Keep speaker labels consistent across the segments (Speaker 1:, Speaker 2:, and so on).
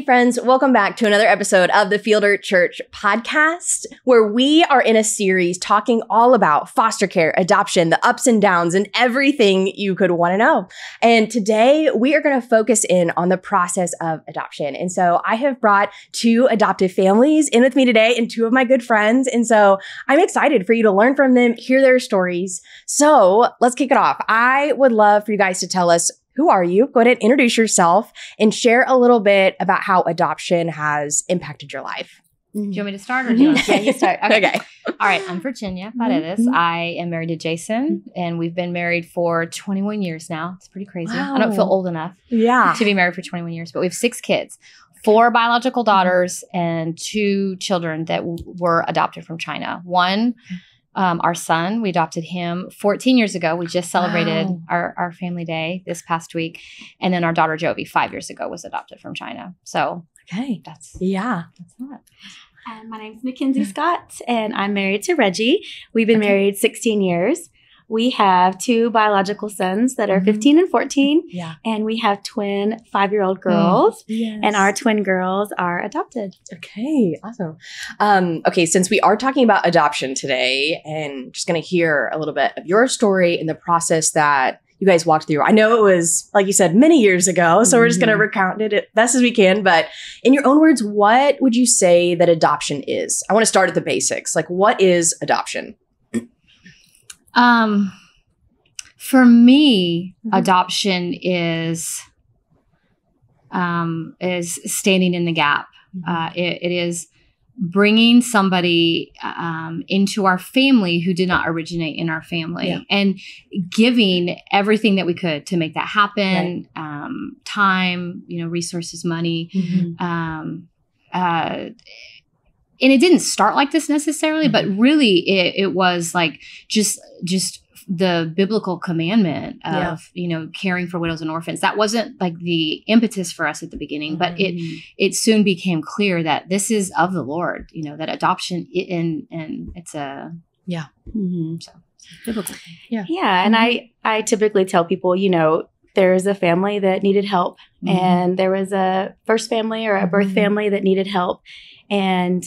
Speaker 1: Hey friends, welcome back to another episode of the Fielder Church podcast, where we are in a series talking all about foster care, adoption, the ups and downs, and everything you could want to know. And today we are going to focus in on the process of adoption. And so I have brought two adoptive families in with me today and two of my good friends. And so I'm excited for you to learn from them, hear their stories. So let's kick it off. I would love for you guys to tell us, who are you? Go ahead and introduce yourself and share a little bit about how adoption has impacted your life.
Speaker 2: Do you want me to start or do you want to
Speaker 1: Yeah, you start. Okay.
Speaker 2: All right. I'm Virginia Paredes. I am married to Jason, and we've been married for 21 years now. It's pretty crazy.
Speaker 1: Wow.
Speaker 2: I don't feel old enough
Speaker 1: Yeah.
Speaker 2: to be married for 21 years, but we have 6 kids, 4 biological daughters and 2 children that were adopted from China. One, our son, we adopted him 14 years ago. We just celebrated our family day this past week. And then our daughter, Jovi, 5 years ago, was adopted from China. So that's that.
Speaker 3: My name's Mackenzie Scott, and I'm married to Reggie. We've been married 16 years. We have 2 biological sons that are 15 and 14.
Speaker 1: Yeah.
Speaker 3: And we have twin 5-year-old girls.
Speaker 1: Yes.
Speaker 3: And our twin girls are adopted.
Speaker 1: Okay, awesome. Okay, since we are talking about adoption today and just going to hear a little bit of your story and the process that you guys walked through. I know it was, like you said, many years ago, so we're just going to recount it as best as we can. But in your own words, what would you say that adoption is? I want to start at the basics. Like, what is adoption?
Speaker 2: For me, adoption is standing in the gap. It is bringing somebody into our family who did not originate in our family and giving everything that we could to make that happen. Right. Time, resources, money. And it didn't start like this necessarily, but really it was like just the biblical commandment of, caring for widows and orphans. That wasn't like the impetus for us at the beginning, but it soon became clear that this is of the Lord, that adoption and it's a, so biblical.
Speaker 3: Yeah. And I typically tell people, there's a family that needed help and there was a first family or a birth family that needed help. And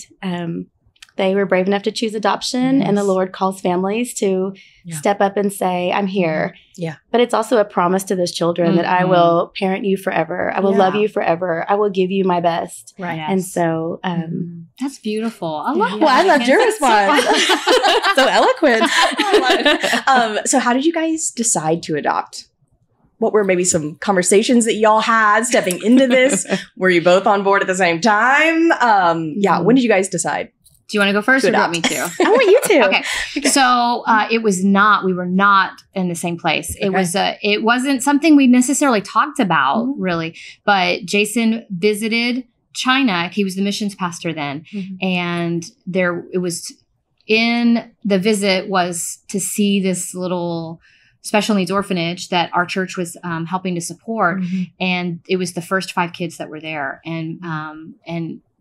Speaker 3: they were brave enough to choose adoption. And the Lord calls families to step up and say, I'm here. Yeah. But it's also a promise to those children that I will parent you forever. I will love you forever. I will give you my best. Right. Yes. And so
Speaker 2: that's beautiful. I love
Speaker 1: Well, I loved your response. So eloquent. I love it. So how did you guys decide to adopt? What were maybe some conversations that y'all had stepping into this? Were you both on board at the same time? When did you guys decide?
Speaker 2: Do you want to go first or do you want me to?
Speaker 3: I want you to.
Speaker 2: Okay. So we were not in the same place. It wasn't something we necessarily talked about really, but Jason visited China. He was the missions pastor then. And it was in the visit was to see this little special needs orphanage that our church was helping to support. And it was the first 5 kids that were there. And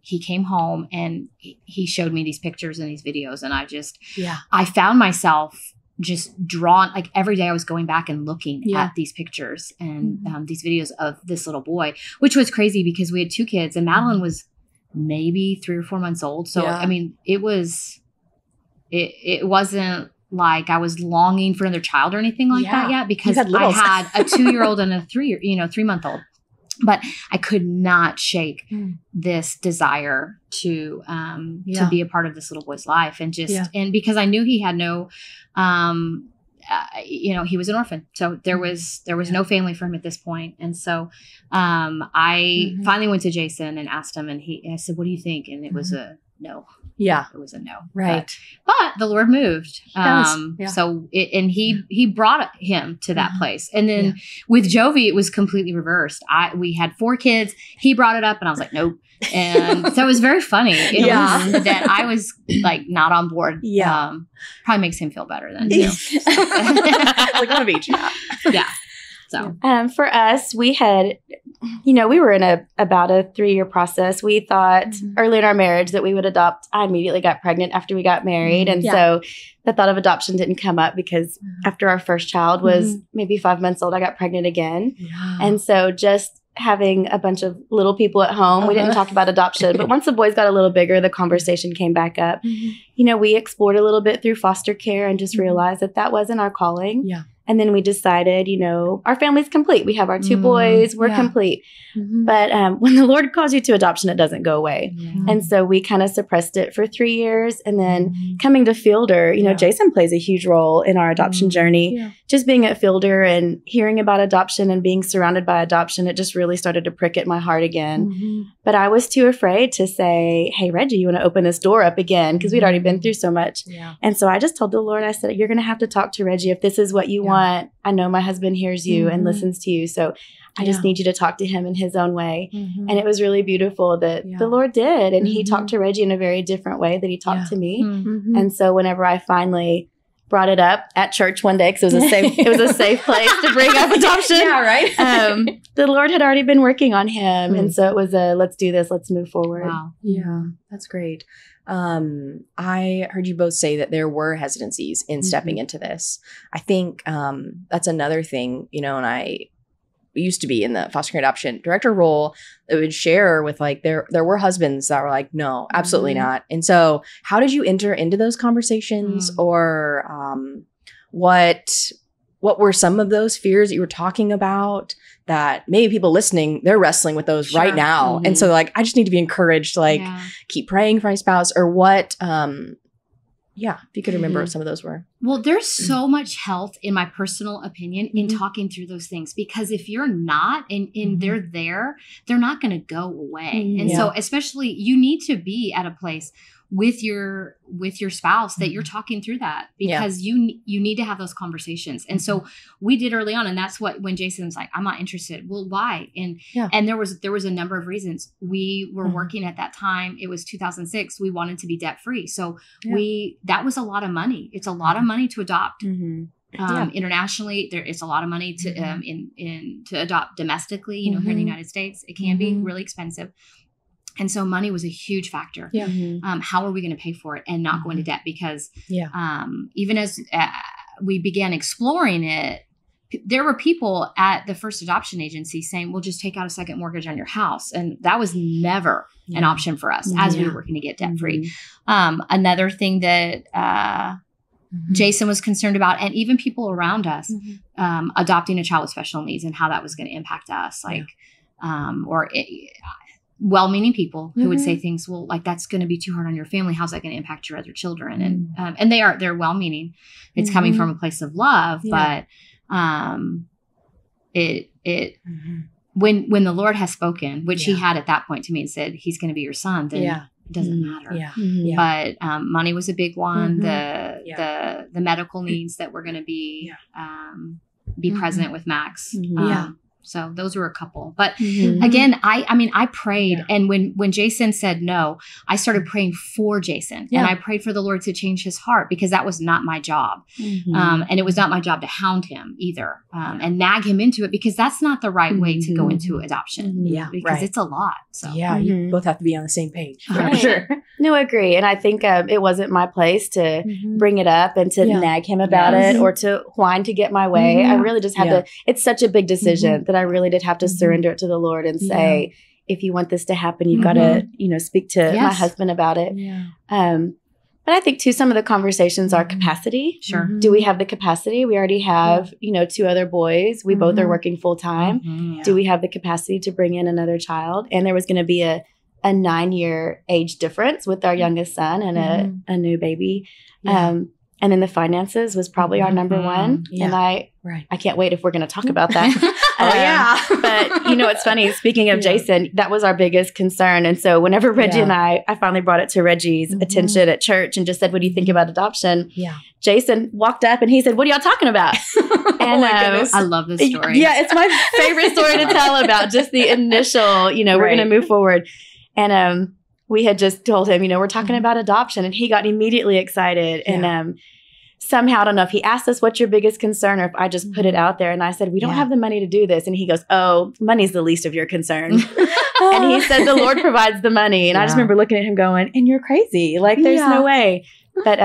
Speaker 2: he came home and he showed me these pictures and these videos. And I found myself just drawn, like every day I was going back and looking at these pictures and these videos of this little boy, which was crazy because we had 2 kids and Madeline was maybe 3 or 4 months old. So, I mean, it wasn't like I was longing for another child or anything like that yet because I had a 2-year-old and a 3-month-old. But I could not shake this desire to be a part of this little boy's life and and because I knew he had no, he was an orphan. So there was no family for him at this point. And so I finally went to Jason and asked him and I said, what do you think? And it was a no. Yeah. It was a no.
Speaker 1: Right.
Speaker 2: But the Lord moved. So he brought him to that place. And then with Jovi, it was completely reversed. We had 4 kids. He brought it up and I was like, nope. And so it was very funny. That I was like not on board. Yeah. Probably makes him feel better then too.
Speaker 1: Like on a beach.
Speaker 2: Yeah. So
Speaker 3: for us, we had, we were in about a 3-year process. We thought early in our marriage that we would adopt. I immediately got pregnant after we got married. And so the thought of adoption didn't come up because after our first child was maybe 5 months old, I got pregnant again. Yeah. And so just having a bunch of little people at home. We didn't talk about adoption, but once the boys got a little bigger, the conversation came back up. We explored a little bit through foster care and just realized that wasn't our calling.
Speaker 1: Yeah.
Speaker 3: And then we decided, our family's complete. We have our 2 boys. We're complete. But when the Lord calls you to adoption, it doesn't go away.
Speaker 2: Yeah.
Speaker 3: And so we kind of suppressed it for 3 years. And then coming to Fielder, Jason plays a huge role in our adoption journey.
Speaker 1: Yeah.
Speaker 3: Just being at Fielder and hearing about adoption and being surrounded by adoption, it just really started to prick at my heart again. But I was too afraid to say, hey, Reggie, you want to open this door up again? Because we'd already been through so much.
Speaker 1: Yeah.
Speaker 3: And so I just told the Lord, I said, you're going to have to talk to Reggie if this is what you want. I know my husband hears you and listens to you. So I just need you to talk to him in his own way. And it was really beautiful that the Lord did. And he talked to Reggie in a very different way that he talked to me. And so whenever I finally brought it up at church one day, because it was a safe place to bring up adoption.
Speaker 1: Yeah, right.
Speaker 3: The Lord had already been working on him. And so it was let's do this. Let's move forward.
Speaker 2: Wow.
Speaker 1: Yeah, that's great. I heard you both say that there were hesitancies in stepping into this. I think that's another thing, and I used to be in the foster care adoption director role that would share with there were husbands that were like, no, absolutely not. And so how did you enter into those conversations or what were some of those fears that you were talking about that maybe people listening, they're wrestling with those right now. And so I just need to be encouraged to keep praying for my spouse or what, if you could remember what some of those were.
Speaker 2: Well, there's so much health, in my personal opinion, in talking through those things, because if you're not and they're there, they're not going to go away. And so especially you need to be at a place with your spouse that you're talking through that, because you need to have those conversations. And so we did early on. And that's when Jason was like, I'm not interested. Well, why? And there was a number of reasons. We were working at that time. It was 2006. We wanted to be debt free. So that was a lot of money. It's a lot of money to adopt. Internationally, it's a lot of money to to adopt domestically, here in the United States. It can be really expensive. And so money was a huge factor.
Speaker 1: Yeah.
Speaker 2: How are we going to pay for it and not go into debt? Because even as we began exploring it, there were people at the first adoption agency saying, well, just take out a second mortgage on your house. And that was never an option for us as we were working to get debt free. Another thing that Jason was concerned about, and even people around us, adopting a child with special needs and how that was going to impact us. Well-meaning people who would say things, well, that's going to be too hard on your family. How's that going to impact your other children? And they're well-meaning. It's coming from a place of love, but when the Lord has spoken, which he had at that point to me and said, he's going to be your son, then it doesn't matter. But money was a big one. The medical needs that were going to be present with Max. So those were a couple. But again, I prayed. And when Jason said no, I started praying for Jason. And I prayed for the Lord to change his heart, because that was not my job. And it was not my job to hound him either and nag him into it, because that's not the right way to go into adoption. Because it's a lot. So
Speaker 1: you both have to be on the same page.
Speaker 3: For sure. No, I agree. And I think it wasn't my place to bring it up and to nag him about it or to whine to get my way. I really just had to, it's such a big decision that I really did have to surrender it to the Lord and say, if you want this to happen, you've got to, speak to my husband about it. But I think too, some of the conversations are capacity.
Speaker 2: Sure.
Speaker 3: Do we have the capacity? We already have, 2 other boys. We both are working full time. Do we have the capacity to bring in another child? And there was going to be a 9-year age difference with our youngest son and a new baby. And then the finances was probably our number one. And I can't wait if we're going to talk about that. But it's funny. Speaking of Jason, that was our biggest concern. And so whenever Reggie and I finally brought it to Reggie's attention at church and just said, what do you think about adoption? Jason walked up and he said, what are y'all talking about? And
Speaker 2: my goodness. I love this story.
Speaker 3: Yeah, it's my favorite story to tell about just the initial, we're going to move forward. And we had just told him, we're talking about adoption, and he got immediately excited. And somehow, I don't know if he asked us, what's your biggest concern, or if I just put it out there. And I said, we don't have the money to do this. And he goes, oh, money's the least of your concern. And he said, the Lord provides the money. And I just remember looking at him going, and you're crazy. There's no way. But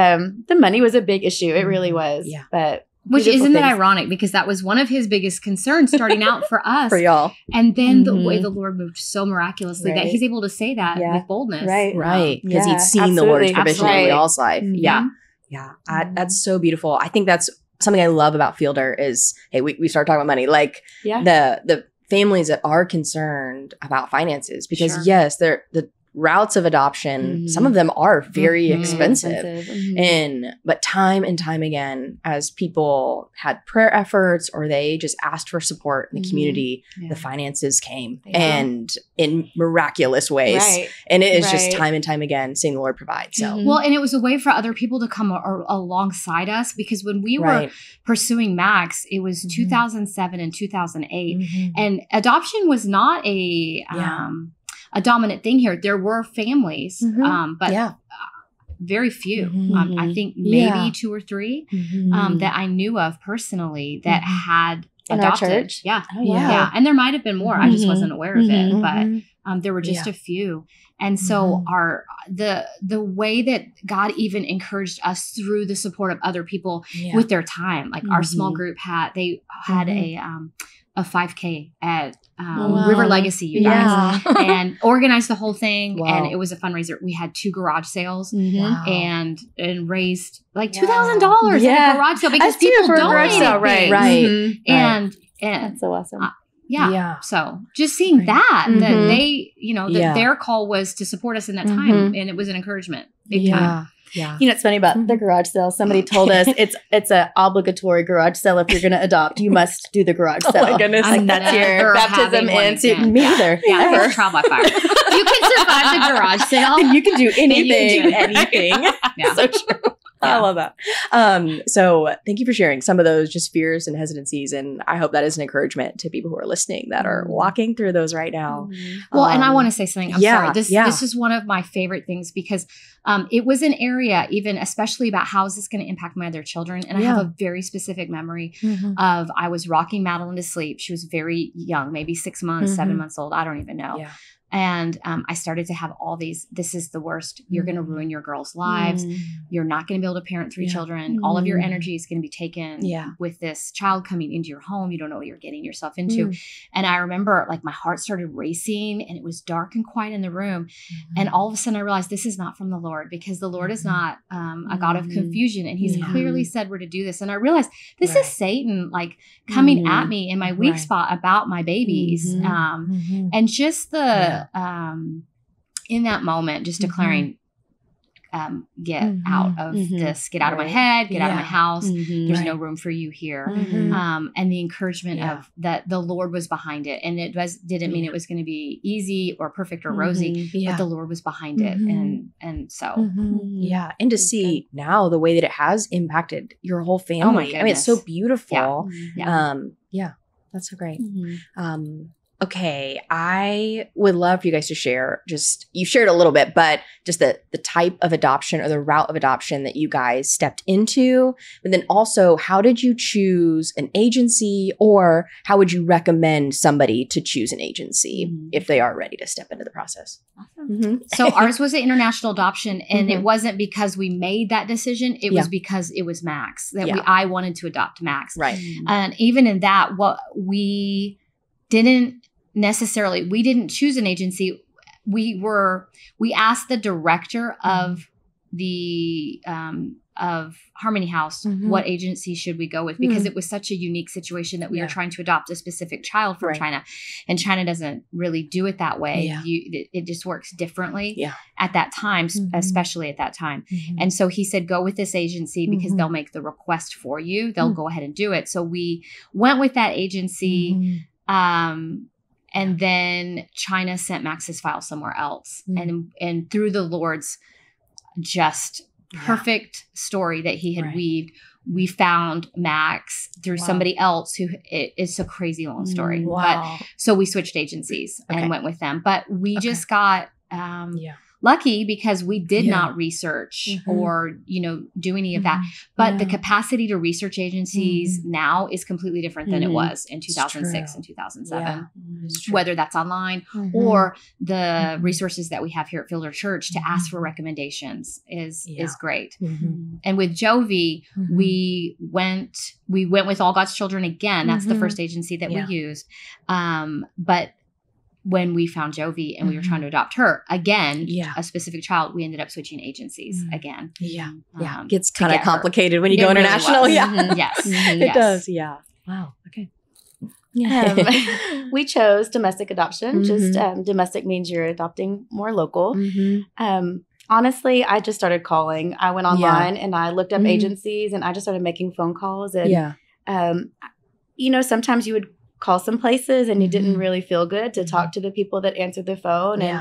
Speaker 3: the money was a big issue. It really was. But
Speaker 2: Which
Speaker 1: beautiful
Speaker 2: isn't that
Speaker 1: things.
Speaker 2: ironic, because that was one of his biggest concerns starting out for us.
Speaker 1: For y'all.
Speaker 2: And then the way the Lord moved so miraculously that
Speaker 1: Right.
Speaker 2: he's able to say that with boldness.
Speaker 3: Right.
Speaker 1: Right. Because
Speaker 3: Yeah,
Speaker 1: he'd seen the Lord's
Speaker 3: absolutely.
Speaker 1: provision in
Speaker 2: Absolutely.
Speaker 1: y'all's life.
Speaker 2: Mhm.
Speaker 1: Yeah. Yeah. That's so beautiful. I think that's something I love about Fielder is, hey, we start talking about money. Like the families that are concerned about finances, because
Speaker 2: Sure.
Speaker 1: yes, they're the routes of adoption, some of them are very expensive. But time and time again, as people had prayer efforts or they just asked for support in the community, the finances came and in miraculous ways.
Speaker 3: Right.
Speaker 1: And it is just time and time again seeing the Lord provide. So
Speaker 2: Well, and it was a way for other people to come alongside us, because when we were pursuing Max, it was 2007 and 2008, and adoption was not a dominant thing here. There were families, but very few. I think maybe 2 or 3 that I knew of personally that had
Speaker 3: in our
Speaker 2: adopted.
Speaker 3: church.
Speaker 2: Yeah.
Speaker 3: Oh, wow.
Speaker 2: Yeah. And there might have been more. I just wasn't aware of it, but there were just a few. And so the way that God even encouraged us through the support of other people with their time, like our small group had a 5K at River Legacy, you guys, and organized the whole thing. And it was a fundraiser. We had 2 garage sales and raised like $2,000 at a garage sale because people donated things. And
Speaker 3: that's so awesome.
Speaker 2: So just seeing that they, that their call was to support us in that time, and it was an encouragement. Big time.
Speaker 1: Yeah.
Speaker 3: You know, it's funny about the garage sale. Somebody told us it's an obligatory garage sale. If you're going to adopt, you must do the garage sale.
Speaker 1: Oh my goodness.
Speaker 3: Like that's your baptism into me either.
Speaker 2: Yeah, it's trial by fire. You can survive the garage sale.
Speaker 3: You can do anything.
Speaker 1: Anything.
Speaker 2: Yeah.
Speaker 1: So true. I love that. So thank you for sharing some of those just fears and hesitancies. And I hope that is an encouragement to people who are listening that are walking through those right now.
Speaker 2: Well, and I want to say something. I'm sorry. This is one of my favorite things because it was an area, even especially about how is this going to impact my other children. And I have a very specific memory of I was rocking Madeline to sleep. She was very young, maybe 6 months, 7 months old. I don't even know. Yeah. And I started to have all these, this is the worst. You're going to ruin your girls' lives. You're not going to be able to parent 3 children. All of your energy is going to be taken with this child coming into your home. You don't know what you're getting yourself into. And I remember like my heart started racing and it was dark and quiet in the room. And all of a sudden I realized this is not from the Lord, because the Lord is not a God of confusion. And he's clearly said we're to do this. And I realized this is Satan like coming at me in my weak spot about my babies. And just the, in that moment, just declaring, get out of this, get out of my head, get out of my house. There's no room for you here. And the encouragement of that the Lord was behind it. And it didn't mean it was going to be easy or perfect or rosy, but the Lord was behind it. And so,
Speaker 1: and to see now the way that it has impacted your whole family.
Speaker 2: Oh my goodness.
Speaker 1: I mean, it's so beautiful.
Speaker 2: That's
Speaker 1: so great. Okay, I would love for you guys to share, just, you shared a little bit, but just the type of adoption or the route of adoption that you guys stepped into, but then also how did you choose an agency, or how would you recommend somebody to choose an agency if they are ready to step into the process?
Speaker 2: Awesome. So ours was an international adoption, and it wasn't because we made that decision. It was because it was Max that I wanted to adopt Max.
Speaker 1: Right.
Speaker 2: And even in that, we didn't choose an agency. We asked the director of the of Harmony House what agency should we go with, because it was such a unique situation that we were trying to adopt a specific child from China, and China doesn't really do it that way. It just works differently at that time, especially at that time. And so he said, go with this agency because they'll make the request for you. They'll go ahead and do it. So we went with that agency. And then China sent Max's file somewhere else. And through the Lord's just perfect story that he had weaved, we found Max through somebody else who, it's a crazy long story. But so we switched agencies and went with them. But we just got lucky because we did
Speaker 1: Yeah.
Speaker 2: not research
Speaker 1: Mhm.
Speaker 2: or, do any of that. But the capacity to research agencies now is completely different than it was in 2006
Speaker 1: true.
Speaker 2: and 2007.
Speaker 1: Yeah. It's true.
Speaker 2: Whether that's online or the resources that we have here at Fielder Church to ask for recommendations is great. And with Jovi, we went with All God's Children again. That's the first agency that we used. But when we found Jovi and we were trying to adopt her again, a specific child, we ended up switching agencies again.
Speaker 1: Yeah. Gets kind of
Speaker 2: her.
Speaker 1: complicated when you
Speaker 2: It
Speaker 1: go
Speaker 2: really
Speaker 1: international.
Speaker 2: was.
Speaker 1: Yeah.
Speaker 2: Yes.
Speaker 1: It does. Yeah. Wow. Okay.
Speaker 3: We chose domestic adoption. Just domestic means you're adopting more local. Honestly, I just started calling. I went online and I looked up agencies and I just started making phone calls. And, sometimes you would call some places and you didn't really feel good to talk to the people that answered the phone. And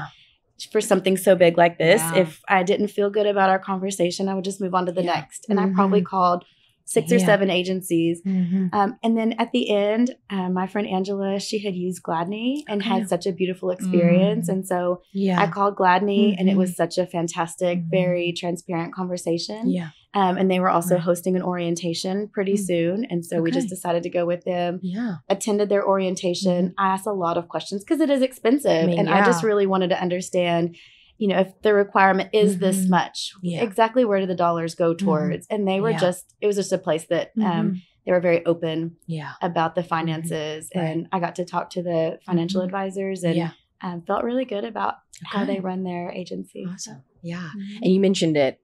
Speaker 3: for something so big like this, if I didn't feel good about our conversation, I would just move on to the next. And I probably called 6 or 7 agencies. And then at the end, my friend Angela, she had used Gladney and had such a beautiful experience. And so I called Gladney and it was such a fantastic, very transparent conversation. And they were also hosting an orientation pretty soon. And so we just decided to go with them, attended their orientation. I asked a lot of questions because it is expensive. I just really wanted to understand, if the requirement is this much, exactly where do the dollars go towards? And they were it was just a place that they were very open about the finances. And I got to talk to the financial advisors and felt really good about how they run their agency.
Speaker 1: Awesome. Yeah. And you mentioned it,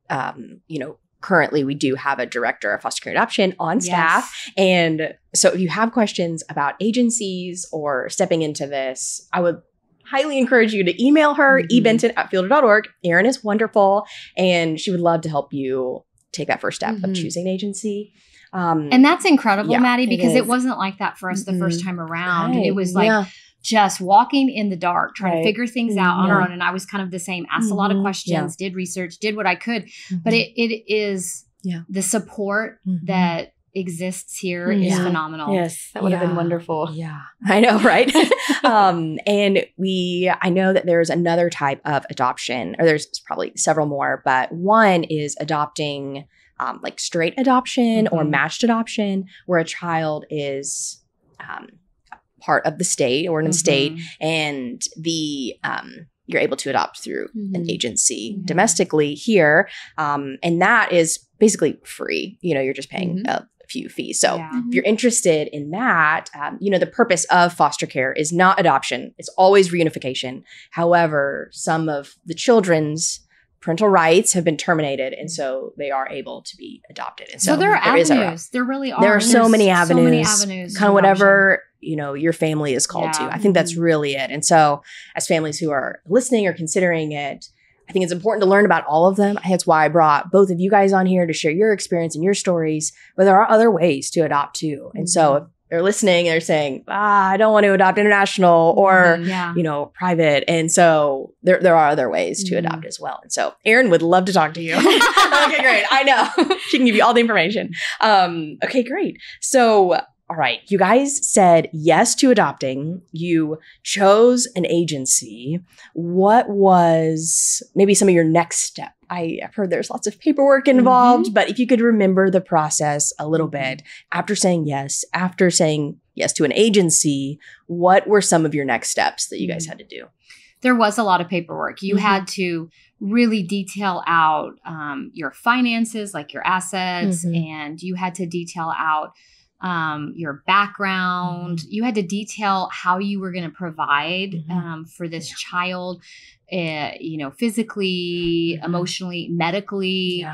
Speaker 1: currently we do have a director of foster care adoption on staff. And so if you have questions about agencies or stepping into this, I would highly encourage you to email her, ebenton@fielder.org. Erin is wonderful, and she would love to help you take that first step of choosing an agency.
Speaker 2: And that's incredible, Maddie, because it wasn't like that for us the first time around.
Speaker 1: Right.
Speaker 2: It was like just walking in the dark, trying to figure things out on our own. And I was kind of the same, asked a lot of questions, did research, did what I could. But it is the support that exists here is phenomenal.
Speaker 3: Yes, that would have been wonderful.
Speaker 1: Yeah, I know, right? And I know that there's another type of adoption, or there's probably several more, but one is adopting like straight adoption or matched adoption, where a child is part of the state or in the state, and you're able to adopt through an agency domestically here, and that is basically free. You're just paying a few fees. So if you're interested in that, the purpose of foster care is not adoption. It's always reunification. However, some of the children's parental rights have been terminated, and so they are able to be adopted. And so
Speaker 2: there are avenues. There really are.
Speaker 1: There are so many avenues. Kind of whatever your family is called to. I think that's really it. And so, as families who are listening or considering it, I think it's important to learn about all of them. That's why I brought both of you guys on here to share your experience and your stories. But there are other ways to adopt too. And so if they're listening and they're saying, I don't want to adopt international or, private. And so there are other ways to adopt as well. And so Erin would love to talk to you. Okay, great. I know. She can give you all the information. Okay, great. So, all right. You guys said yes to adopting. You chose an agency. What was maybe some of your next step? I've heard there's lots of paperwork involved, but if you could remember the process a little bit, after saying yes to an agency, what were some of your next steps that you guys had to do?
Speaker 2: There was a lot of paperwork. You had to really detail out your finances, like your assets, and you had to detail out your background. You had to detail how you were going to provide for this child, physically, emotionally, medically.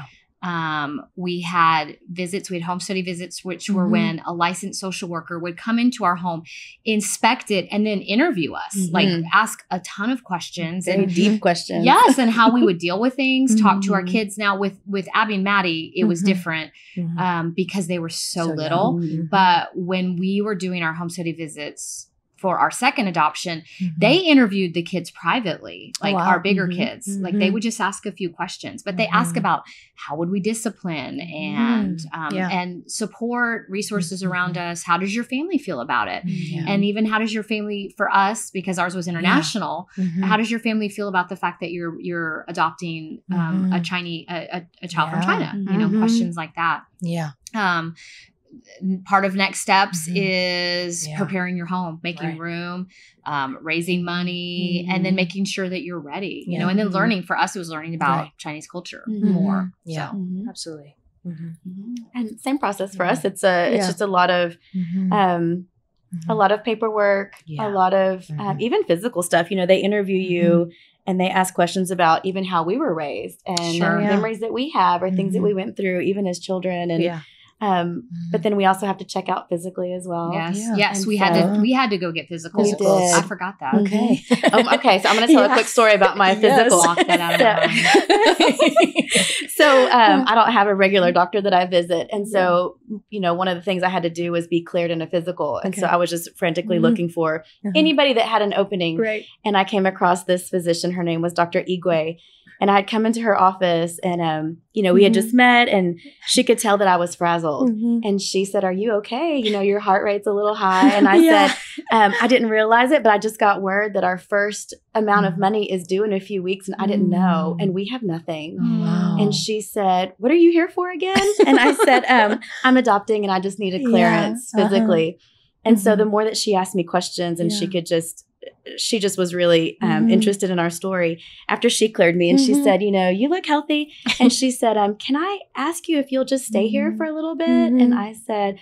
Speaker 2: We had visits. We had home study visits, which were when a licensed social worker would come into our home, inspect it, and then interview us, like ask a ton of questions.
Speaker 3: Very deep questions.
Speaker 2: Yes, and how we would deal with things, talk to our kids. Now with Abby and Maddie, it was different because they were so little. But when we were doing our home study visits for our second adoption, they interviewed the kids privately, like our bigger kids. Like they would just ask a few questions, but they ask about how would we discipline and support resources around us. How does your family feel about it? And even how does your family, for us, because ours was international, how does your family feel about the fact that you're adopting a Chinese, a child from China? You know, questions like that.
Speaker 1: Yeah.
Speaker 2: Part of next steps is preparing your home, making room, raising money, and then making sure that you're ready, you know, and then learning. For us, it was learning about Chinese culture more.
Speaker 1: Yeah, absolutely.
Speaker 3: And same process for us. It's just a lot of, a lot of paperwork, a lot of even physical stuff. You know, they interview you and they ask questions about even how we were raised and memories that we have or things that we went through even as children. And but then we also have to check out physically as well.
Speaker 2: Yes, we had to go get physical.
Speaker 3: We did.
Speaker 2: I forgot that.
Speaker 1: Okay.
Speaker 3: Okay, so I'm going to tell a quick story about my physical.
Speaker 2: Block that out of my mind.
Speaker 3: So I don't have a regular doctor that I visit, and so you know, one of the things I had to do was be cleared in a physical, and so I was just frantically looking for anybody that had an opening.
Speaker 1: Right.
Speaker 3: And I came across this physician. Her name was Dr. Igwe. And I had come into her office and, you know, we had just met and she could tell that I was frazzled. And she said, "Are you okay? You know, your heart rate's a little high." And I said, I didn't realize it, but I just got word that our first amount of money is due in a few weeks. And I didn't know. And we have nothing. And she said, "What are you here for again?" And I said, "I'm adopting and I just need a clearance physically." And so the more that she asked me questions and she just was really interested in our story after she cleared me. And she said, "You know, you look healthy." And she said, "Can I ask you if you'll just stay here for a little bit?" And I said,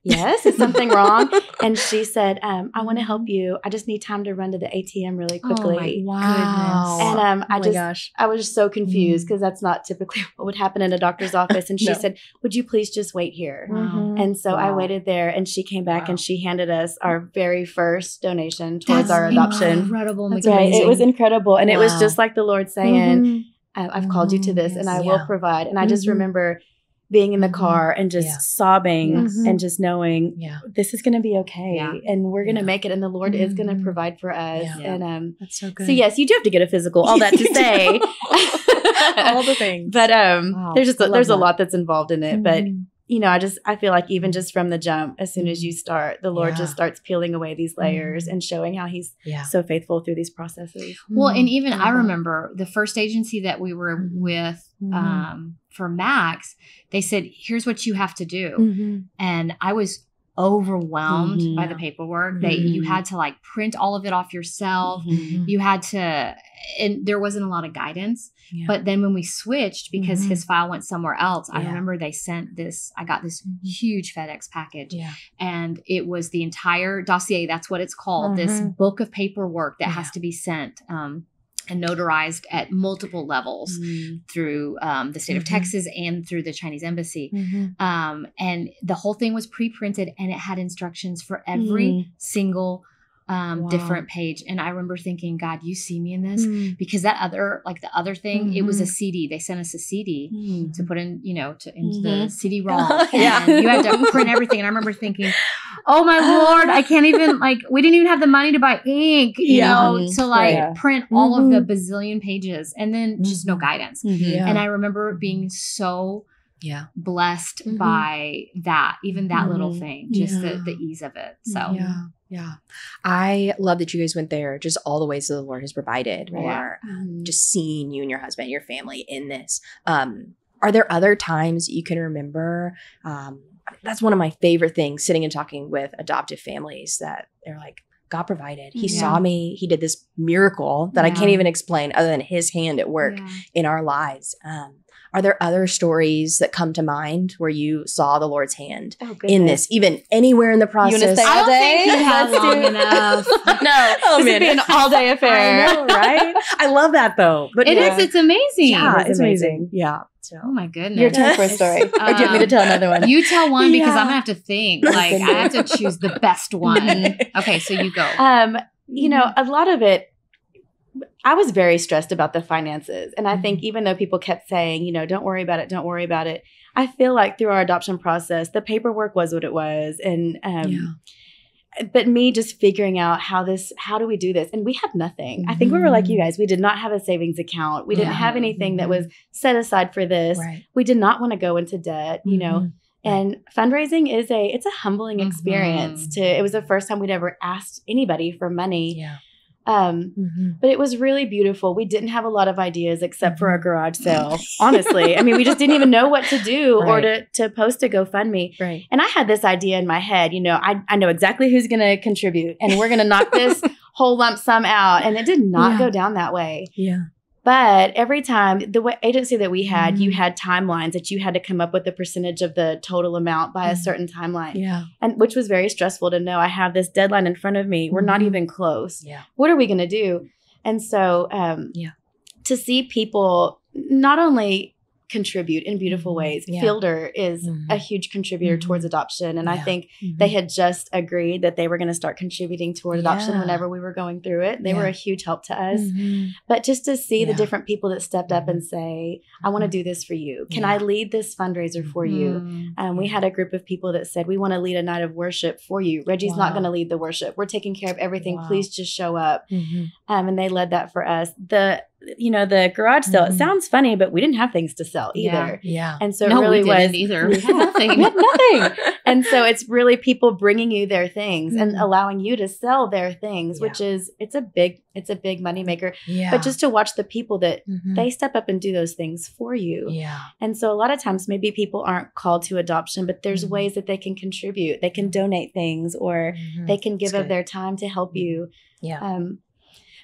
Speaker 3: "Yes, is something wrong?" And she said, "I want to help you. I just need time to run to the ATM really quickly."
Speaker 2: Oh my
Speaker 3: And I was just so confused because that's not typically what would happen in a doctor's office. And she said, "Would you please just wait here?" And so I waited there and she came back and she handed us our very first donation towards our adoption.
Speaker 2: Incredible.
Speaker 3: That's right. It was incredible. And it was just like the Lord saying, "I've called you to this and I will provide." And I just remember being in the car and just sobbing and just knowing this is going to be okay and we're going to make it and the Lord is going to provide for us. And
Speaker 1: that's so good.
Speaker 3: so yes, you do have to get a physical, all that to say.
Speaker 1: All the things.
Speaker 3: But there's a lot that's involved in it. But you know, I feel like even just from the jump, as soon as you start, the Lord just starts peeling away these layers and showing how he's so faithful through these processes.
Speaker 2: Well, and even I remember the first agency that we were with for Max, they said, "Here's what you have to do." And I was overwhelmed by the paperwork that you had to like print all of it off yourself. You had to, and there wasn't a lot of guidance. But then when we switched, because his file went somewhere else, I remember they sent this, I got this huge FedEx package and it was the entire dossier. That's what it's called. This book of paperwork that has to be sent. And notarized at multiple levels through the state of Texas and through the Chinese embassy. And the whole thing was pre-printed and it had instructions for every single different page. And I remember thinking, "God, you see me in this?" Because that other, like the other thing, it was a CD. They sent us a CD to put in, you know, into the CD-ROM. And you had to print everything. And I remember thinking, "Oh my Lord, I can't even, like, we didn't even have the money to buy ink, you know, to like print all of the bazillion pages and then just no guidance." And I remember being so blessed by that, even that little thing, just the ease of it. So
Speaker 1: yeah. I love that you guys went there, just all the ways that the Lord has provided or just seeing you and your husband, your family in this. Are there other times you can remember? That's one of my favorite things, sitting and talking with adoptive families, that they're like, God provided. He saw me. He did this miracle that I can't even explain other than his hand at work in our lives. Are there other stories that come to mind where you saw the Lord's hand in this, even anywhere in the process?
Speaker 3: You want to stay all day?
Speaker 2: I don't think you have long enough.
Speaker 3: No, this would be an all-day affair.
Speaker 1: I know, right? I love that though. But
Speaker 2: it is. It's amazing.
Speaker 1: Yeah, it's amazing. Yeah. So.
Speaker 2: Oh my goodness.
Speaker 3: Your turn for a story. Or do you want me to tell another one?
Speaker 2: You tell one because I'm gonna have to think. Like I have to choose the best one. Okay, so you go.
Speaker 3: You know, a lot of it, I was very stressed about the finances. And I think even though people kept saying, you know, don't worry about it, I feel like through our adoption process, the paperwork was what it was. And but me just figuring out how do we do this? And we had nothing. I think we were like you guys. We did not have a savings account. We didn't have anything that was set aside for this.
Speaker 1: Right.
Speaker 3: We did not want to go into debt, you know. And fundraising it's a humbling experience. It was the first time we'd ever asked anybody for money.
Speaker 1: Yeah.
Speaker 3: But it was really beautiful. We didn't have a lot of ideas except for our garage sale. Honestly, I mean, we just didn't even know what to do or to post a GoFundMe.
Speaker 1: Right.
Speaker 3: And I had this idea in my head, you know, I know exactly who's going to contribute and we're going to knock this whole lump sum out. And it did not go down that way.
Speaker 1: Yeah.
Speaker 3: But every time, the agency that we had, you had timelines that you had to come up with a percentage of the total amount by a certain timeline.
Speaker 1: Yeah.
Speaker 3: And which was very stressful to know. I have this deadline in front of me. We're not even close.
Speaker 1: Yeah.
Speaker 3: What are we going to do? And so to see people not only contribute in beautiful ways, Fielder is a huge contributor towards adoption. And I think they had just agreed that they were going to start contributing toward adoption whenever we were going through it. They were a huge help to us. But just to see the different people that stepped up and say, I want to do this for you. Can I lead this fundraiser for you? We had a group of people that said, we want to lead a night of worship for you. Reggie's not going to lead the worship. We're taking care of everything. Please just show up. And they led that for us. The garage sale, it sounds funny, but we didn't have things to sell either.
Speaker 1: Yeah.
Speaker 3: And so it really was
Speaker 2: either. We had nothing.
Speaker 3: We had nothing. And so it's really people bringing you their things and allowing you to sell their things, which is, it's a big moneymaker. Yeah. But just to watch the people that they step up and do those things for you.
Speaker 1: Yeah.
Speaker 3: And so a lot of times maybe people aren't called to adoption, but there's ways that they can contribute. They can donate things or they can give of their time to help you.
Speaker 1: Yeah.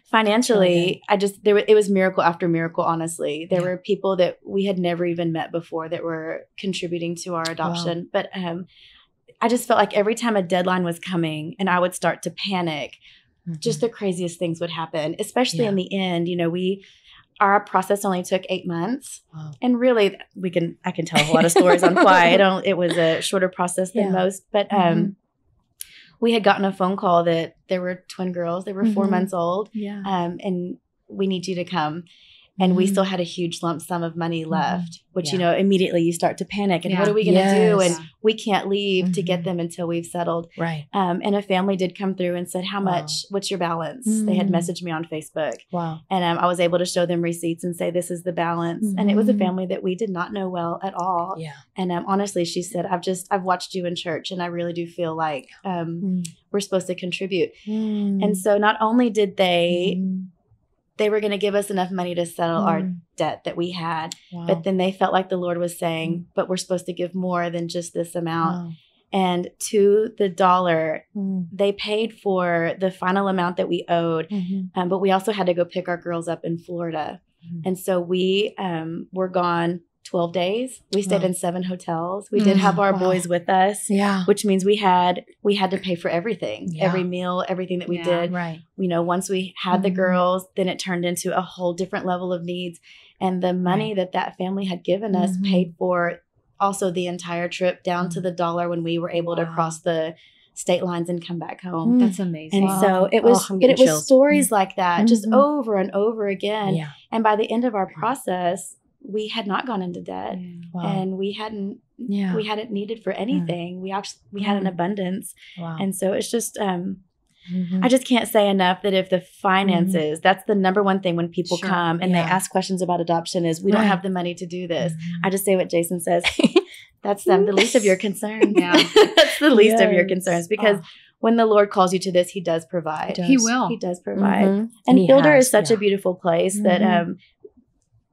Speaker 3: Financially, it was miracle after miracle, honestly. There were people that we had never even met before that were contributing to our adoption. But I just felt like every time a deadline was coming and I would start to panic, just the craziest things would happen, especially in the end. You know, our process only took 8 months. Wow. And really, I can tell a lot of stories on why. It was a shorter process than most. But we had gotten a phone call that there were twin girls. They were 4 months old. Yeah. And we need you to come. And we still had a huge lump sum of money left, which, you know, immediately you start to panic. And what are we going to do? And we can't leave to get them until we've settled. Right. And a family did come through and said, how much? What's your balance? They had messaged me on Facebook. Wow. And I was able to show them receipts and say, this is the balance. And it was a family that we did not know well at all. Yeah. And honestly, she said, I've watched you in church and I really do feel like we're supposed to contribute. And so not only did they were going to give us enough money to settle our debt that we had. Wow. But then they felt like the Lord was saying, but we're supposed to give more than just this amount. Wow. And to the dollar, they paid for the final amount that we owed. But we also had to go pick our girls up in Florida. And so we were gone 12 days. We stayed in 7 hotels. We did have our boys with us, which means we had to pay for everything, every meal, everything that we did. Right. You know, once we had the girls, then it turned into a whole different level of needs. And the money that family had given us paid for also the entire trip down to the dollar when we were able to cross the state lines and come back home.
Speaker 2: That's amazing.
Speaker 3: And so it was, it was stories like that, just over and over again. Yeah. And by the end of our process, we had not gone into debt and we hadn't needed for anything. We had an abundance. Wow. And so it's just, I just can't say enough that if the finances, that's the number one thing when people come and they ask questions about adoption is we don't have the money to do this. I just say what Jason says. That's the least of your concerns. Yeah. That's the least of your concerns because when the Lord calls you to this, he does provide.
Speaker 2: He will.
Speaker 3: He does provide. And Fielder is such a beautiful place that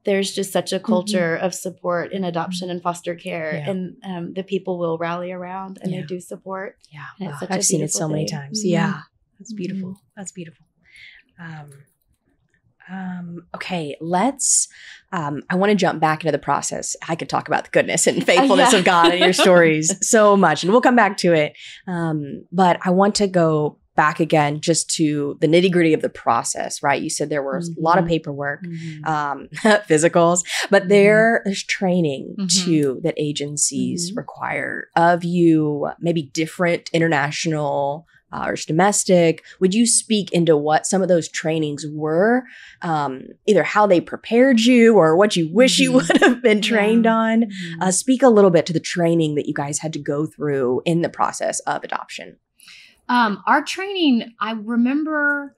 Speaker 3: there's just such a culture of support in adoption and foster care, and the people will rally around and they do support. Yeah, and it's
Speaker 1: I've seen it so many times. Yeah, that's beautiful. That's beautiful. Okay, let's. I want to jump back into the process. I could talk about the goodness and faithfulness of God and your stories so much, and we'll come back to it. But I want to go back again just to the nitty-gritty of the process, right? You said there was a lot of paperwork, physicals, but there's training too that agencies require of you, maybe different international or domestic. Would you speak into what some of those trainings were, either how they prepared you or what you wish you would have been trained on? Speak a little bit to the training that you guys had to go through in the process of adoption.
Speaker 2: Our training, I remember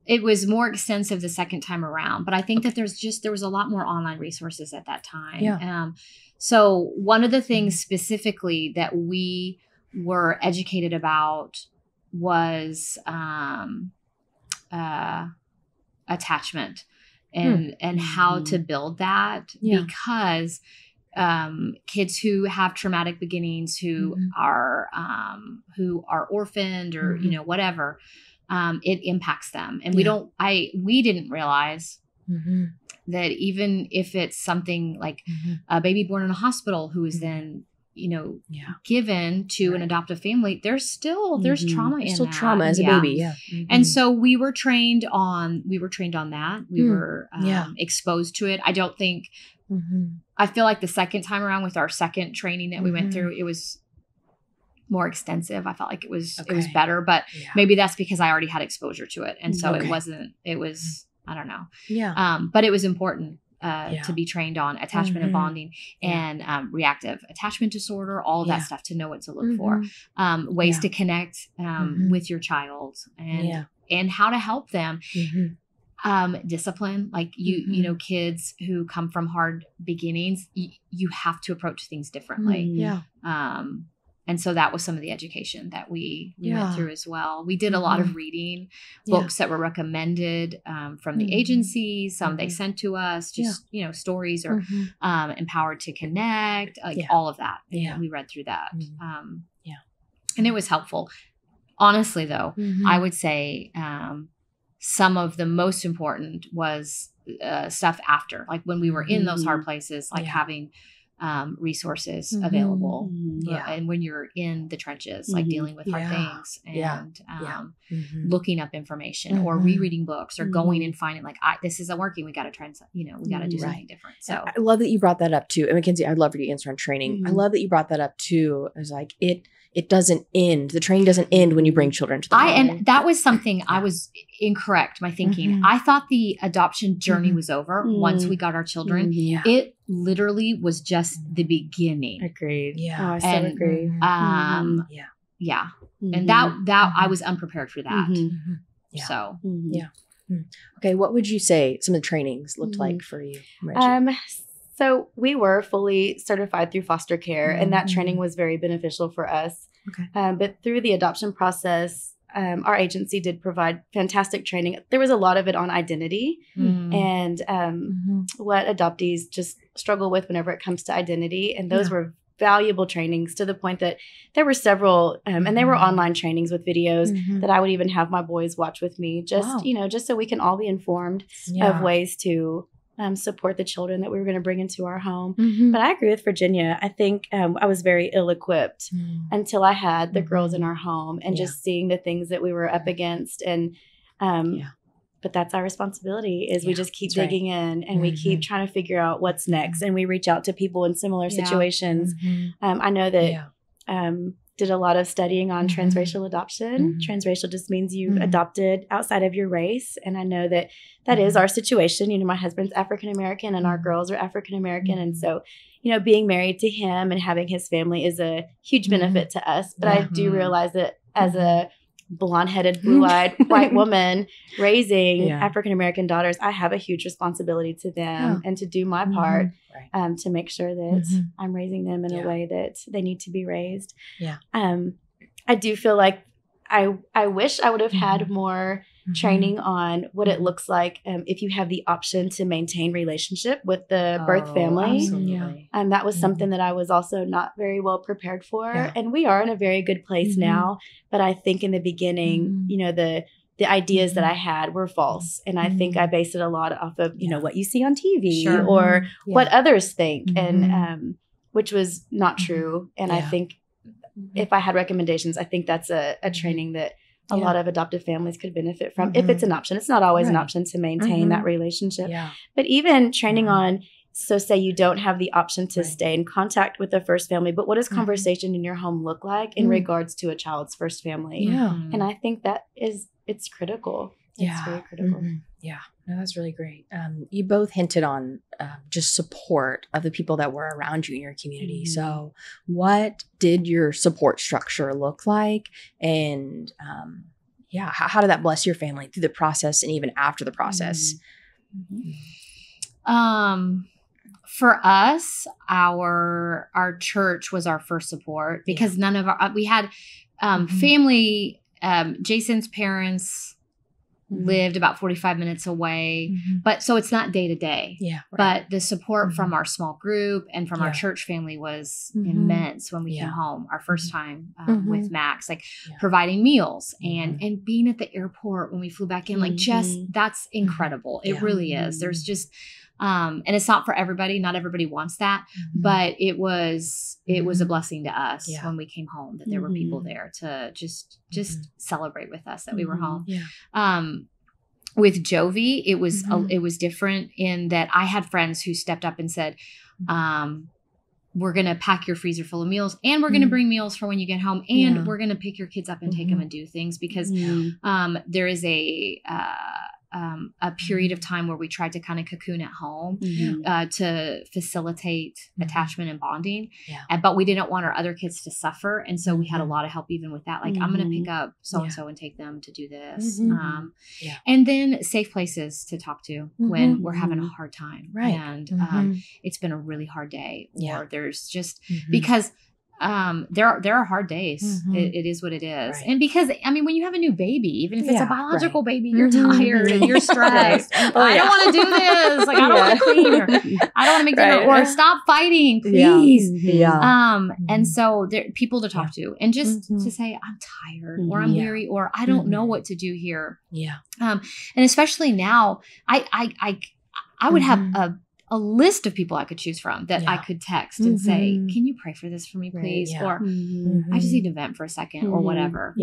Speaker 2: it was more extensive the second time around, but I think that there was a lot more online resources at that time.
Speaker 1: Yeah.
Speaker 2: So one of the things specifically that we were educated about was attachment and how to build that, because kids who have traumatic beginnings, who are orphaned or whatever, it impacts them, and we didn't realize that even if it's something like a baby born in a hospital who is then given to an adoptive family, there's trauma in
Speaker 1: still
Speaker 2: that.
Speaker 1: trauma as a baby.
Speaker 2: And so we were trained on that. We were exposed to it. I don't think I feel like the second time around with our second training that we went through, it was more extensive. I felt like it was better, but maybe that's because I already had exposure to it. And so it was, I don't know. But it was important to be trained on attachment and bonding and reactive attachment disorder, all of that stuff, to know what to look for, ways to connect with your child, and how to help them. Discipline, like kids who come from hard beginnings, you have to approach things differently. And so that was some of the education that we went through as well. We did a lot of reading, books that were recommended from the agencies, some they sent to us, just, stories or Empowered to Connect, all of that. We read through that. And it was helpful. Honestly, though, I would say some of the most important was stuff after, like when we were in those hard places, like having resources available, and when you're in the trenches, like dealing with hard things, and looking up information or rereading books or going and finding like, this isn't working, we got to try and we got to do something different. So
Speaker 1: I love that you brought that up too. And Mackenzie, I'd love for you to answer on training. I love that you brought that up too. I was like, it doesn't end. The training doesn't end when you bring children to the home.
Speaker 2: And that was something I was incorrect, my thinking. I thought the adoption journey was over once we got our children. It literally was just the beginning.
Speaker 3: Agreed.
Speaker 1: Yeah.
Speaker 3: Oh, I so agree.
Speaker 2: And that I was unprepared for that. So
Speaker 1: Okay, what would you say some of the trainings looked like for you, Reggie?
Speaker 3: So we were fully certified through foster care, and that training was very beneficial for us. But through the adoption process, our agency did provide fantastic training. There was a lot of it on identity and what adoptees just struggle with whenever it comes to identity. And those were valuable trainings, to the point that there were several, and they were online trainings with videos that I would even have my boys watch with me, just so we can all be informed of ways to support the children that we were going to bring into our home. But I agree with Virginia. I think I was very ill-equipped until I had the girls in our home, and just seeing the things that we were up against. And but that's our responsibility, is we just keep digging in, and we keep trying to figure out what's next, and we reach out to people in similar situations. I know that did a lot of studying on transracial adoption. Transracial just means you've adopted outside of your race. And I know that that is our situation. My husband's African-American and our girls are African-American. And so, being married to him and having his family is a huge benefit to us. But I do realize that as a blonde-headed, blue-eyed white woman raising African-American daughters, I have a huge responsibility to them and to do my part to make sure that I'm raising them in a way that they need to be raised. I do feel like I wish I would have had more training on what it looks like if you have the option to maintain relationship with the birth family.
Speaker 2: Absolutely.
Speaker 3: That was something that I was also not very well prepared for. And we are in a very good place now. But I think in the beginning, the ideas that I had were false. And I think I based it a lot off of, what you see on TV or what others think, and which was not true. And I think if I had recommendations, I think that's a training that a lot of adoptive families could benefit from, if it's an option. It's not always an option to maintain that relationship. But even training on, so say you don't have the option to stay in contact with the first family, but what does conversation in your home look like in regards to a child's first family? And I think that it's critical. It's very critical.
Speaker 1: Yeah. No, that's really great. You both hinted on just support of the people that were around you in your community.
Speaker 3: Mm-hmm.
Speaker 1: So what did your support structure look like? And how did that bless your family through the process and even after the process?
Speaker 2: Mm-hmm. For us, our church was our first support because none of our, we had family, Jason's parents lived about 45 minutes away, but so it's not day to day.
Speaker 1: Yeah.
Speaker 2: Right. But the support from our small group and from our church family was immense when we came home, our first time with Max, like providing meals and being at the airport when we flew back in, like just that's incredible. It really is. There's just and it's not for everybody. Not everybody wants that, but it was a blessing to us when we came home that there were people there to just celebrate with us that we were home. With Jovi, it was different in that I had friends who stepped up and said, we're going to pack your freezer full of meals and we're going to bring meals for when you get home and we're going to pick your kids up and take them and do things because there is a period of time where we tried to kind of cocoon at home to facilitate attachment and bonding. But we didn't want our other kids to suffer. And so we had a lot of help even with that. Like, I'm going to pick up so-and-so and take them to do this. And then safe places to talk to when we're having a hard time.
Speaker 1: Right.
Speaker 2: And it's been a really hard day. Or there's just because there are hard days. It is what it is. Right. And because, I mean, when you have a new baby, even if it's a biological baby, you're tired and you're stressed. I don't want to do this. Like, I don't want to clean or I don't want to make dinner or stop fighting, please. And so there people to talk to and just to say, I'm tired or I'm weary or I don't know what to do here. And especially now, I would have a list of people I could choose from that I could text and say, can you pray for this for me, please? Or I just need to vent for a second or whatever.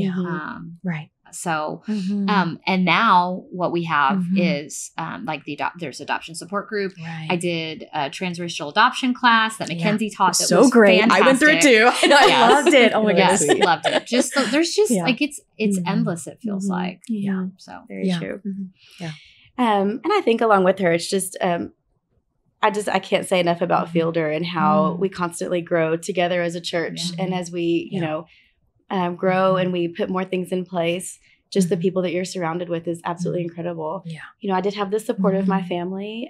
Speaker 2: So, and now what we have is like there's adoption support group. I did a transracial adoption class that Mackenzie taught. That
Speaker 1: so
Speaker 2: was
Speaker 1: great.
Speaker 2: Fantastic.
Speaker 1: I went through it too. I loved it. Oh my goodness.
Speaker 2: Yes, loved it. Just so, there's just like it's endless. It feels like. So
Speaker 3: very true. And I think along with her, it's just I can't say enough about Fielder and how we constantly grow together as a church. And as we, you know, grow and we put more things in place, just the people that you're surrounded with is absolutely incredible. You know, I did have the support of my family.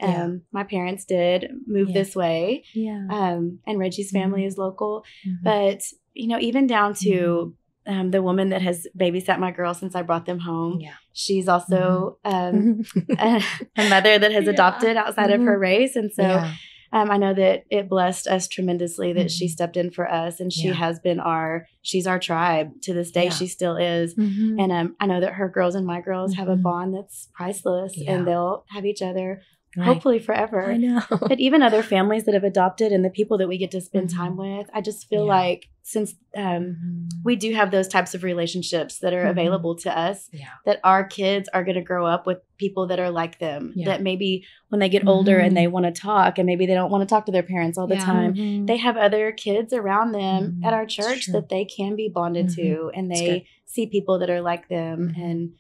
Speaker 3: My parents did move this way. And Reggie's family is local. But, you know, even down to the woman that has babysat my girls since I brought them home. She's also a mother that has adopted outside of her race. And so I know that it blessed us tremendously that she stepped in for us and she has been she's our tribe to this day. She still is. And I know that her girls and my girls have a bond that's priceless and they'll have each other hopefully forever. I know. But even other families that have adopted and the people that we get to spend time with, I just feel like since we do have those types of relationships that are available to us, that our kids are going to grow up with people that are like them, that maybe when they get older and they want to talk and maybe they don't want to talk to their parents all the time, they have other kids around them at our church that they can be bonded to and they see people that are like them. And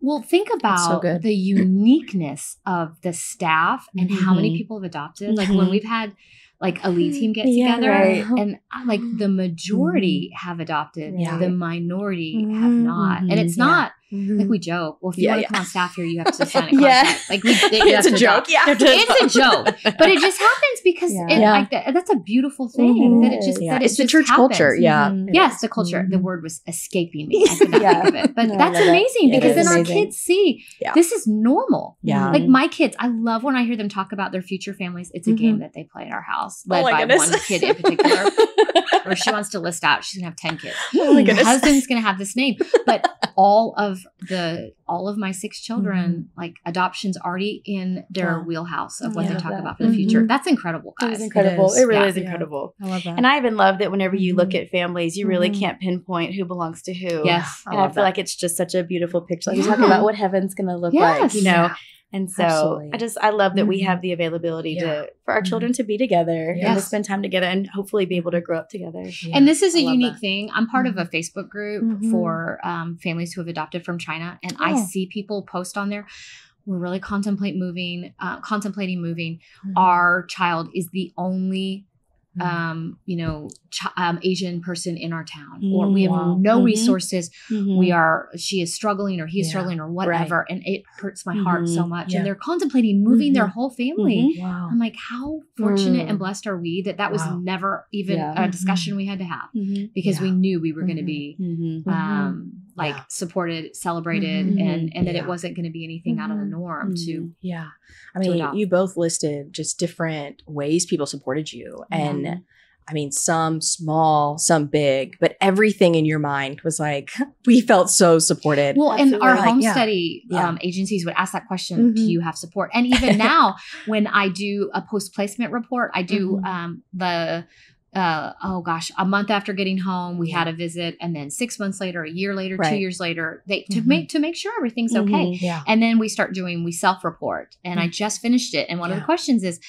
Speaker 2: well, think about the uniqueness of the staff and how many people have adopted. Like when we've had like a lead team get together and like the majority have adopted, the minority have not. And it's not like we joke. Well, if you want to come on staff here, you have to sign a contract. Like
Speaker 1: it's a joke.
Speaker 2: It's a joke, but it just happens because like that's a beautiful thing that it just that it's
Speaker 1: the church
Speaker 2: happens.
Speaker 1: Culture.
Speaker 2: Yes, the culture. The word was escaping me. I could not think of it, but that's amazing because then our kids see this is normal. Like my kids, I love when I hear them talk about their future families. It's a game that they play at our house, led by one kid in particular. Or she wants to list out, she's gonna have 10 kids. Her husband's gonna have this name, but all of my 6 children, like adoption's already in their wheelhouse of what they talk about for the future. That's incredible, guys.
Speaker 3: It's incredible. It really is
Speaker 1: Yeah.
Speaker 3: incredible.
Speaker 1: I love that.
Speaker 3: And I even love that whenever you look at families, you really can't pinpoint who belongs to who.
Speaker 2: Yes.
Speaker 3: And I feel like it's just such a beautiful picture. Like you're talking about what heaven's going to look like, you know. And so
Speaker 1: Absolutely.
Speaker 3: I love that we have the availability for our children to be together and to spend time together and hopefully be able to grow up together.
Speaker 2: And this is a unique thing. I'm part of a Facebook group for families who have adopted from China. And I see people post on there, we're really contemplating moving. Our child is the only Asian person in our town, or we have no resources. She is struggling, or he is struggling, or whatever. Right. And it hurts my heart so much. And they're contemplating moving their whole family. Wow. I'm like, how fortunate and blessed are we that was never even a discussion we had to have, because we knew we were going to be, supported, celebrated, and that it wasn't going to be anything out of the norm to.
Speaker 1: Yeah. I mean, you both listed just different ways people supported you. And I mean, some small, some big, but everything in your mind was like, we felt so supported.
Speaker 2: Well, and our home study agencies would ask that question, do you have support? And even now, when I do a post-placement report, I do a month after getting home, we had a visit, and then 6 months later, a year later, 2 years later, to make sure everything's okay. Yeah. And then we self-report, and I just finished it. And one of the questions is,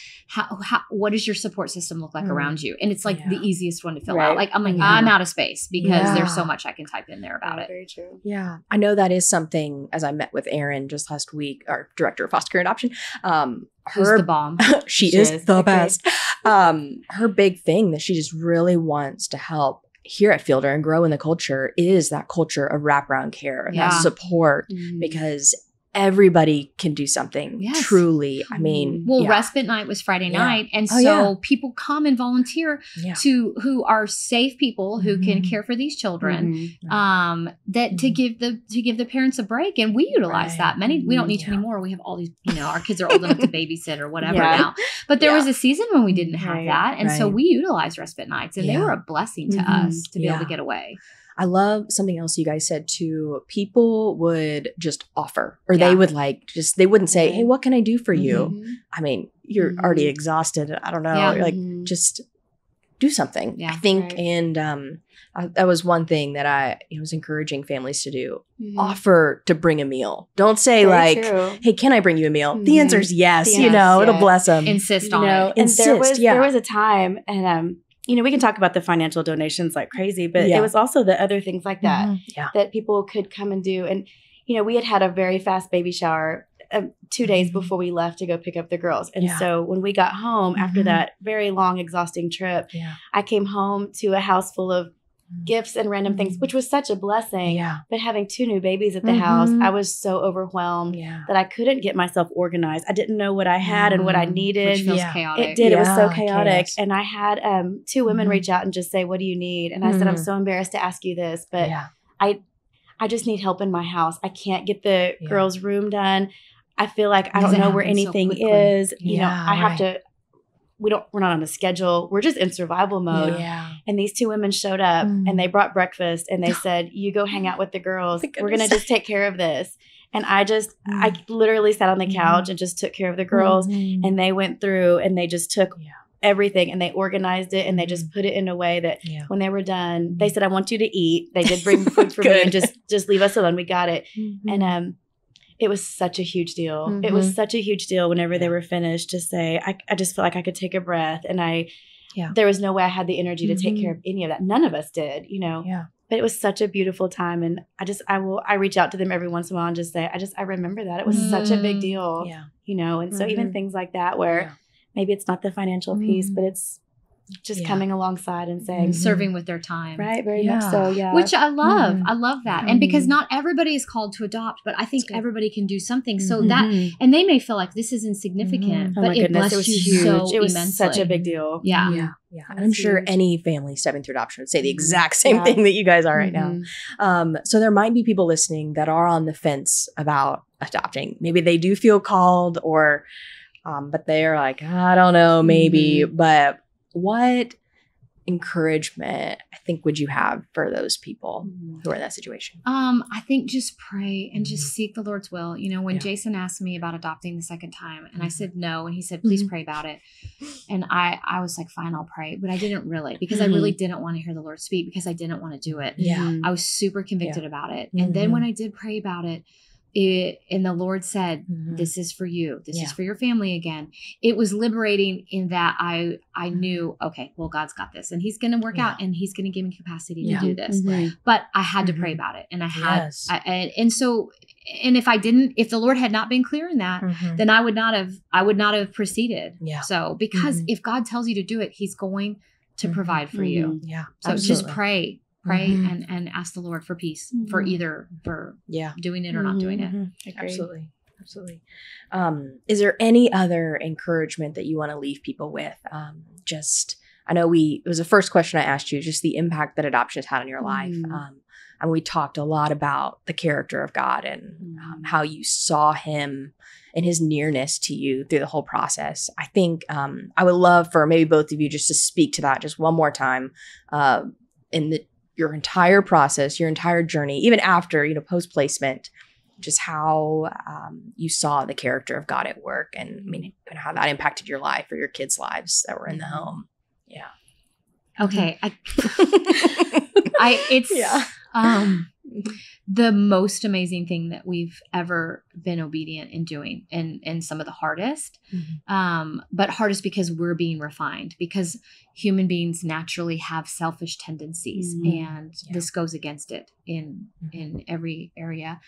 Speaker 2: what does your support system look like around you? And it's like the easiest one to fill out. Like, I'm like, I'm out of space because there's so much I can type in there about it.
Speaker 3: Very true.
Speaker 1: Yeah. I know that is something, as I met with Erin just last week, our director of foster care and adoption,
Speaker 2: who's the bomb.
Speaker 1: she is the best. Her big thing that she just really wants to help here at Fielder and grow in the culture is that culture of wraparound care, that support, because everybody can do something. Yes. Truly. I mean,
Speaker 2: respite night was Friday night. And people come and volunteer who are safe people who can care for these children, to give the parents a break. And we utilize that. We don't need to anymore. We have all these, our kids are old enough to babysit or whatever now. But there was a season when we didn't have that. And so we utilized respite nights, and they were a blessing to us to be able to get away.
Speaker 1: I love something else you guys said too. People would just offer, or they would they wouldn't say, hey, what can I do for you? I mean, you're already exhausted. I don't know. Just do something. Yeah. I think. Right. And that was one thing that I was encouraging families to do. Offer to bring a meal. Don't say hey, can I bring you a meal? The answer is yes. It'll bless them.
Speaker 2: Insist on it.
Speaker 3: And there was a time, and we can talk about the financial donations like crazy, but it was also the other things like that that people could come and do. And, we had a very fast baby shower 2 days before we left to go pick up the girls. And so when we got home after that very long, exhausting trip, I came home to a house full of gifts and random things, which was such a blessing. Yeah. But having 2 new babies at the house, I was so overwhelmed that I couldn't get myself organized. I didn't know what I had and what I needed.
Speaker 2: Which feels chaotic.
Speaker 3: It did. It was so chaotic. Chaos. And I had 2 women reach out and just say, what do you need? And I said, I'm so embarrassed to ask you this, but I just need help in my house. I can't get the girls' room done. I feel like I don't know where anything is. I have to. We're not on a schedule. We're just in survival mode. Yeah. And these 2 women showed up and they brought breakfast and they said, you go hang out with the girls. We're going to just take care of this. And I literally sat on the couch and just took care of the girls. And they went through and they just took everything and they organized it and they just put it in a way that when they were done, they said, I want you to eat. They did bring food for me and just leave us alone. We got it. And, it was such a huge deal. It was such a huge deal whenever they were finished to say, I just felt like I could take a breath. And there was no way I had the energy to take care of any of that. None of us did, But it was such a beautiful time. And I reach out to them every once in a while and just say, I remember that. It was such a big deal, And so even things like that where maybe it's not the financial piece, but it's just coming alongside and saying,
Speaker 2: serving with their time.
Speaker 3: Right. Very much so. Yeah.
Speaker 2: Which I love. I love that. And because not everybody is called to adopt, but I think everybody can do something. So that, and they may feel like this is insignificant, but it blessed you
Speaker 3: huge.
Speaker 2: So
Speaker 3: it was
Speaker 2: immensely.
Speaker 3: Such a big deal.
Speaker 2: Yeah.
Speaker 1: Yeah. And I'm sure any family stepping through adoption would say the exact same thing that you guys are right now. So there might be people listening that are on the fence about adopting. Maybe they do feel called or, but they're like, I don't know, maybe, but what encouragement I think would you have for those people who are in that situation?
Speaker 2: I think just pray and just seek the Lord's will. When Jason asked me about adopting the second time and I said no, and he said, please pray about it. And I was like, fine, I'll pray. But I didn't really, because I really didn't want to hear the Lord speak because I didn't want to do it. Yeah. I was super convicted about it. And then when I did pray about it, and the Lord said, this is for you. This is for your family again. It was liberating in that I knew, okay, well, God's got this and he's going to work out and he's going to give me capacity to do this. But I had to pray about it. And I had, and if the Lord had not been clear in that, then I would not have proceeded. Yeah. So, because if God tells you to do it, he's going to provide for you. Yeah. So just pray and ask the Lord for peace for doing it or not doing it.
Speaker 1: Absolutely. Is there any other encouragement that you want to leave people with? I know it was the first question I asked you, just the impact that adoption has had on your life. And we talked a lot about the character of God and how you saw him and his nearness to you through the whole process. I think I would love for maybe both of you just to speak to that just one more time in your entire process, your entire journey, even after, post-placement, just how you saw the character of God at work and how that impacted your life or your kids' lives that were in the home. Yeah.
Speaker 2: Okay. The most amazing thing that we've ever been obedient in doing, and some of the hardest, but hardest because we're being refined, because human beings naturally have selfish tendencies, and this goes against it in every area.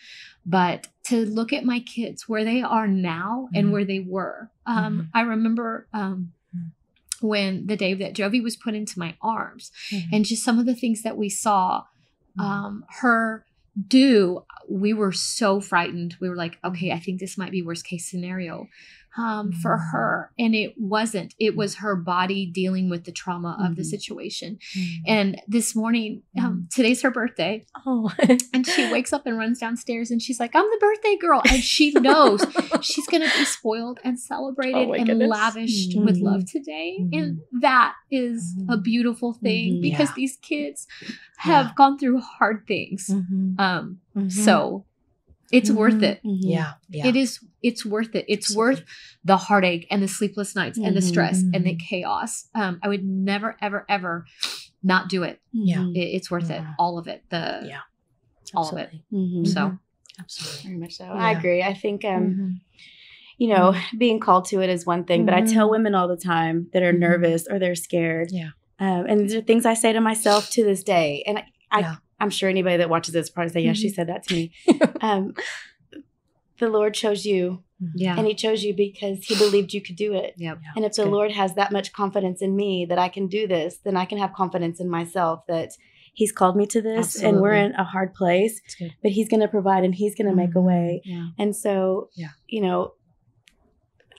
Speaker 2: But to look at my kids where they are now and where they were, I remember when the day that Jovi was put into my arms, and just some of the things that we saw her do, we were so frightened. We were like, okay, I think this might be worst case scenario for her. And it wasn't. It was her body dealing with the trauma of the situation. And this morning, today's her birthday. And she wakes up and runs downstairs and she's like, I'm the birthday girl. And she knows she's going to be spoiled and celebrated and lavished with love today. And that is a beautiful thing because these kids have gone through hard things. So it's worth it. It is. It's worth it. It's worth the heartache and the sleepless nights and the stress and the chaos. I would never, ever, ever not do it. It's worth it. All of it. All of it. So
Speaker 3: absolutely. Very much so. I agree. I think, being called to it is one thing, but I tell women all the time that are nervous or they're scared. And these are things I say to myself to this day. And I'm sure anybody that watches this probably say, yes, she said that to me. The Lord chose you. And he chose you because he believed you could do it. And if the Lord has that much confidence in me that I can do this, then I can have confidence in myself that he's called me to this. And we're in a hard place, but he's going to provide and he's going to make a way. And so,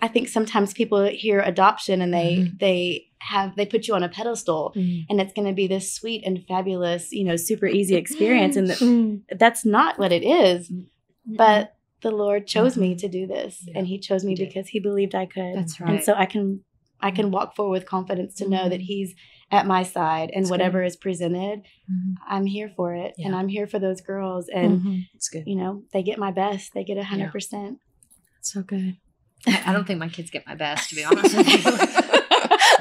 Speaker 3: I think sometimes people hear adoption and they put you on a pedestal and it's going to be this sweet and fabulous, super easy experience. And that's not what it is. But the Lord chose me to do this, and he chose me because he believed I could. That's right. And so I can walk forward with confidence to know that he's at my side, and whatever is presented, I'm here for it. And I'm here for those girls. And,
Speaker 1: it's good.
Speaker 3: They get my best. They get 100%.
Speaker 1: That's so good.
Speaker 2: I don't think my kids get my best, to be honest with you.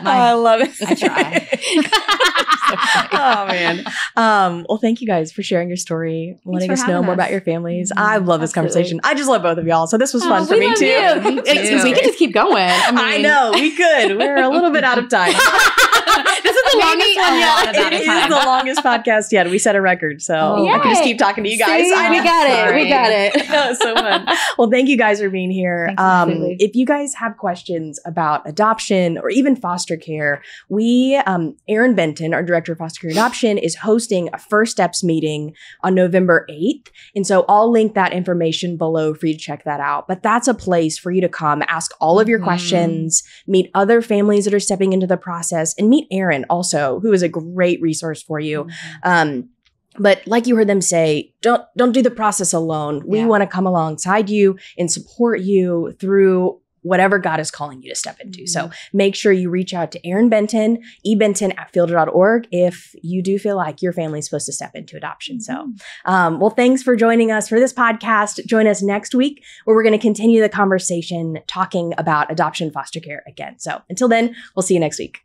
Speaker 1: I love it.
Speaker 2: I try.
Speaker 1: Oh, man. Well, thank you guys for sharing your story, letting us know more about your families. I love this conversation. I just love both of y'all. So this was fun for me too.
Speaker 3: We could just keep going.
Speaker 1: I know, we could. We're a little bit out of time. This is the longest one yet. It is the longest podcast yet. We set a record. So I can just keep talking to you guys.
Speaker 3: We got it.
Speaker 1: That was so fun. Well, thank you guys for being here. If you guys have questions about adoption or even foster care, Erin Benton, our director of foster care adoption, is hosting a First Steps meeting on November 8th. And so I'll link that information below for you to check that out. But that's a place for you to come, ask all of your questions, meet other families that are stepping into the process, and meet Erin also, who is a great resource for you. But like you heard them say, don't do the process alone. We want to come alongside you and support you through whatever God is calling you to step into. So make sure you reach out to Erin Benton, ebenton@fielder.org, if you do feel like your family is supposed to step into adoption. So, well, thanks for joining us for this podcast. Join us next week where we're going to continue the conversation talking about adoption foster care again. So until then, we'll see you next week.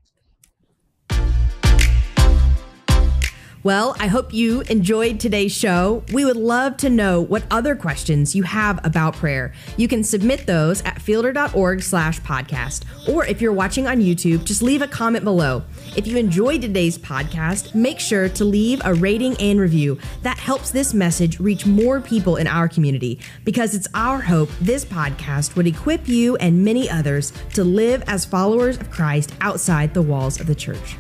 Speaker 1: Well, I hope you enjoyed today's show. We would love to know what other questions you have about prayer. You can submit those at fielder.org/podcast. Or if you're watching on YouTube, just leave a comment below. If you enjoyed today's podcast, make sure to leave a rating and review. That helps this message reach more people in our community, because it's our hope this podcast would equip you and many others to live as followers of Christ outside the walls of the church.